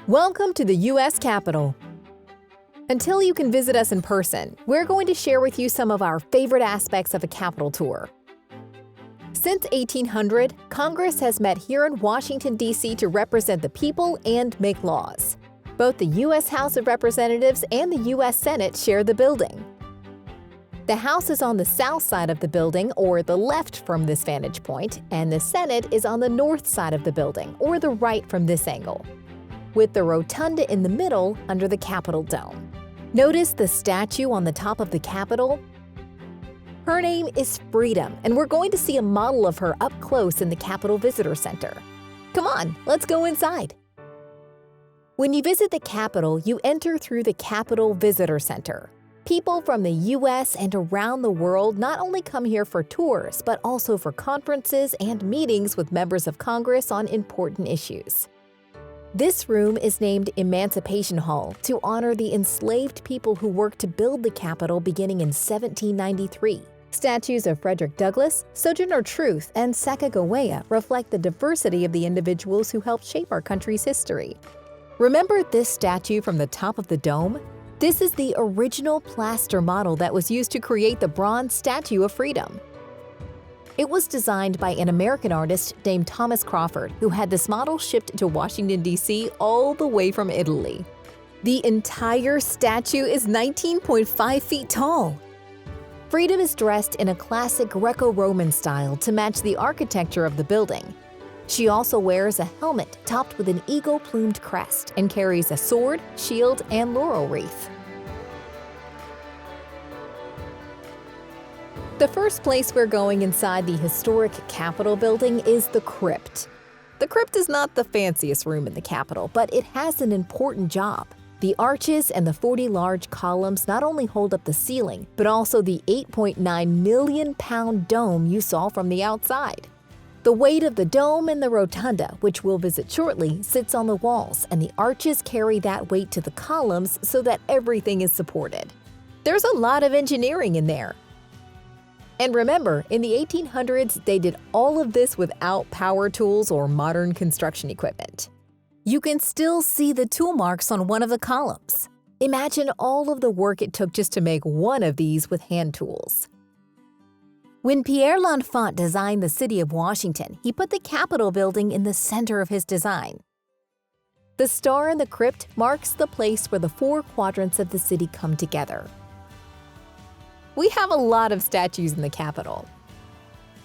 Welcome to the U.S. Capitol. Until you can visit us in person, we're going to share with you some of our favorite aspects of a Capitol tour. Since 1800, Congress has met here in Washington, D.C. to represent the people and make laws. Both the U.S. House of Representatives and the U.S. Senate share the building. The House is on the south side of the building, or the left from this vantage point, and the Senate is on the north side of the building, or the right from this angle, with the rotunda in the middle under the Capitol dome. Notice the statue on the top of the Capitol? Her name is Freedom, and we're going to see a model of her up close in the Capitol Visitor Center. Come on, let's go inside. When you visit the Capitol, you enter through the Capitol Visitor Center. People from the U.S. and around the world not only come here for tours, but also for conferences and meetings with members of Congress on important issues. This room is named Emancipation Hall to honor the enslaved people who worked to build the Capitol beginning in 1793. Statues of Frederick Douglass, Sojourner Truth, and Sacagawea reflect the diversity of the individuals who helped shape our country's history. Remember this statue from the top of the dome? This is the original plaster model that was used to create the bronze Statue of Freedom. It was designed by an American artist named Thomas Crawford, who had this model shipped to Washington, D.C. all the way from Italy. The entire statue is 19.5 feet tall. Freedom is dressed in a classic Greco-Roman style to match the architecture of the building. She also wears a helmet topped with an eagle-plumed crest and carries a sword, shield, and laurel wreath. The first place we're going inside the historic Capitol building is the crypt. The crypt is not the fanciest room in the Capitol, but it has an important job. The arches and the 40 large columns not only hold up the ceiling, but also the 8.9 million pound dome you saw from the outside. The weight of the dome and the rotunda, which we'll visit shortly, sits on the walls, and the arches carry that weight to the columns so that everything is supported. There's a lot of engineering in there. And remember, in the 1800s, they did all of this without power tools or modern construction equipment. You can still see the tool marks on one of the columns. Imagine all of the work it took just to make one of these with hand tools. When Pierre L'Enfant designed the city of Washington, he put the Capitol building in the center of his design. The star in the crypt marks the place where the four quadrants of the city come together. We have a lot of statues in the Capitol.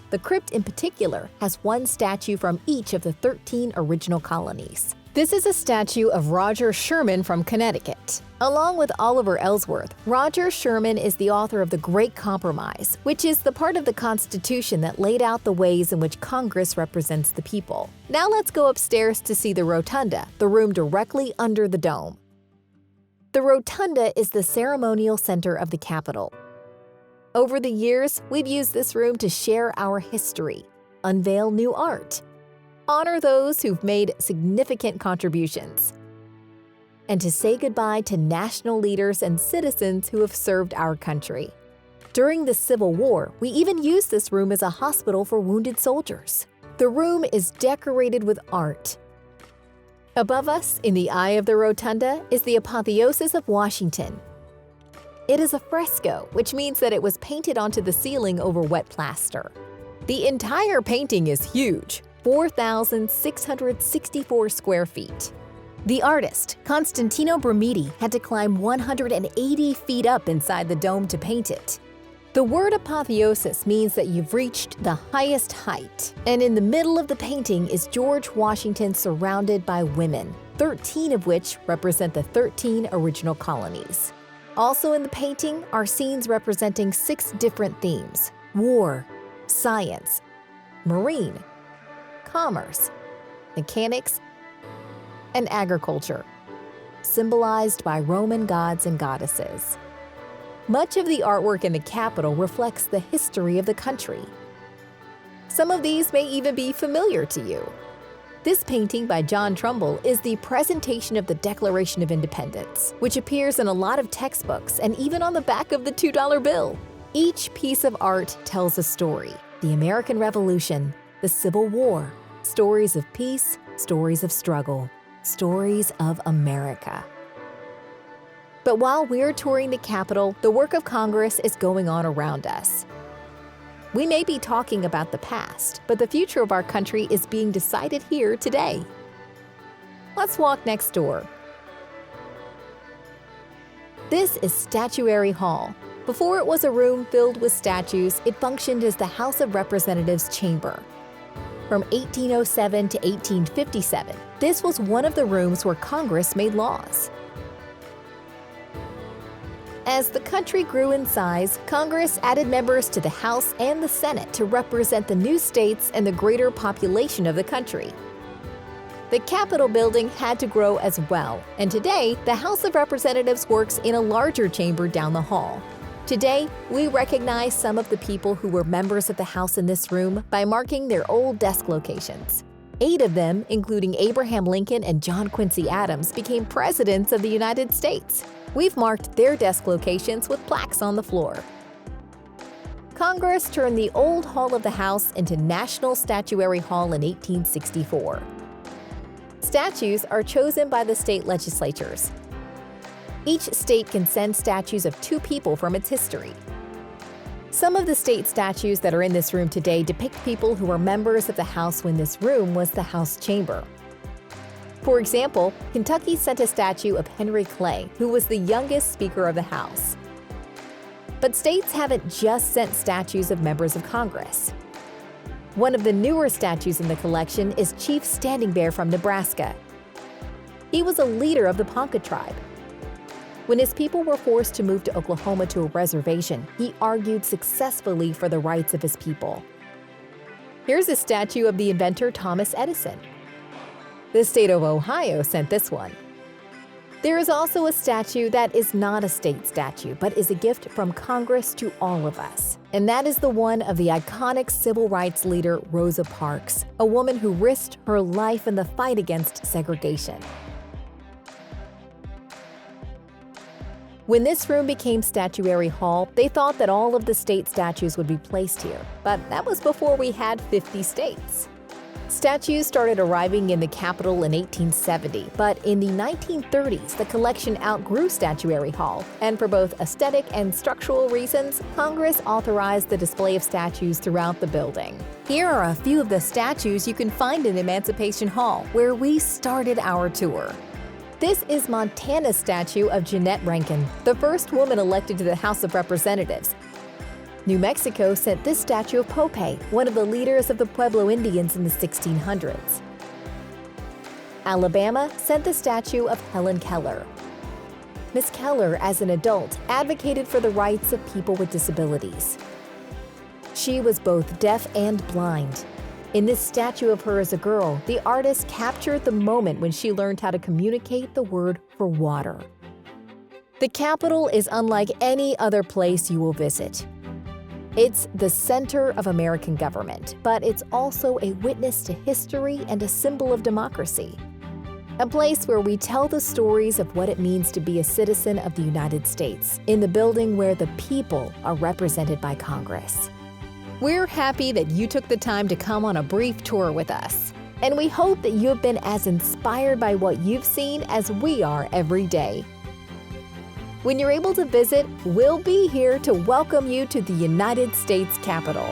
The crypt in particular has one statue from each of the 13 original colonies. This is a statue of Roger Sherman from Connecticut. Along with Oliver Ellsworth, Roger Sherman is the author of the Great Compromise, which is the part of the Constitution that laid out the ways in which Congress represents the people. Now let's go upstairs to see the Rotunda, the room directly under the dome. The Rotunda is the ceremonial center of the Capitol. Over the years, we've used this room to share our history, unveil new art, honor those who've made significant contributions, and to say goodbye to national leaders and citizens who have served our country. During the Civil War, we even used this room as a hospital for wounded soldiers. The room is decorated with art. Above us, in the eye of the rotunda, is the Apotheosis of Washington. It is a fresco, which means that it was painted onto the ceiling over wet plaster. The entire painting is huge, 4,664 square feet. The artist, Constantino Brumidi, had to climb 180 feet up inside the dome to paint it. The word apotheosis means that you've reached the highest height, and in the middle of the painting is George Washington surrounded by women, 13 of which represent the 13 original colonies. Also in the painting are scenes representing 6 different themes: war, science, marine, commerce, mechanics, and agriculture, symbolized by Roman gods and goddesses. Much of the artwork in the Capitol reflects the history of the country. Some of these may even be familiar to you. This painting by John Trumbull is the presentation of the Declaration of Independence, which appears in a lot of textbooks and even on the back of the $2 bill. Each piece of art tells a story: the American Revolution, the Civil War, stories of peace, stories of struggle, Stories of America. But while we're touring the Capitol, the work of Congress is going on around us. We may be talking about the past, but the future of our country is being decided here today. Let's walk next door. This is Statuary Hall. Before it was a room filled with statues, it functioned as the House of Representatives chamber. From 1807 to 1857, this was one of the rooms where Congress made laws. As the country grew in size, Congress added members to the House and the Senate to represent the new states and the greater population of the country. The Capitol building had to grow as well, and today, the House of Representatives works in a larger chamber down the hall. Today, we recognize some of the people who were members of the House in this room by marking their old desk locations. 8 of them, including Abraham Lincoln and John Quincy Adams, became presidents of the United States. We've marked their desk locations with plaques on the floor. Congress turned the old Hall of the House into National Statuary Hall in 1864. Statues are chosen by the state legislatures. Each state can send statues of 2 people from its history. Some of the state statues that are in this room today depict people who were members of the House when this room was the House chamber. For example, Kentucky sent a statue of Henry Clay, who was the youngest Speaker of the House. But states haven't just sent statues of members of Congress. One of the newer statues in the collection is Chief Standing Bear from Nebraska. He was a leader of the Ponca tribe. When his people were forced to move to Oklahoma to a reservation, he argued successfully for the rights of his people. Here's a statue of the inventor Thomas Edison. The state of Ohio sent this one. There is also a statue that is not a state statue, but is a gift from Congress to all of us. And that is the one of the iconic civil rights leader Rosa Parks, a woman who risked her life in the fight against segregation. When this room became Statuary Hall, they thought that all of the state statues would be placed here, but that was before we had 50 states. Statues started arriving in the Capitol in 1870, but in the 1930s, the collection outgrew Statuary Hall, and for both aesthetic and structural reasons, Congress authorized the display of statues throughout the building. Here are a few of the statues you can find in Emancipation Hall, where we started our tour. This is Montana's statue of Jeannette Rankin, the first woman elected to the House of Representatives. New Mexico sent this statue of Pope, one of the leaders of the Pueblo Indians in the 1600s. Alabama sent the statue of Helen Keller. Miss Keller, as an adult, advocated for the rights of people with disabilities. She was both deaf and blind. In this statue of her as a girl, the artist captured the moment when she learned how to communicate the word for water. The Capitol is unlike any other place you will visit. It's the center of American government, but it's also a witness to history and a symbol of democracy. A place where we tell the stories of what it means to be a citizen of the United States, in the building where the people are represented by Congress. We're happy that you took the time to come on a brief tour with us, and we hope that you have been as inspired by what you've seen as we are every day. When you're able to visit, we'll be here to welcome you to the United States Capitol.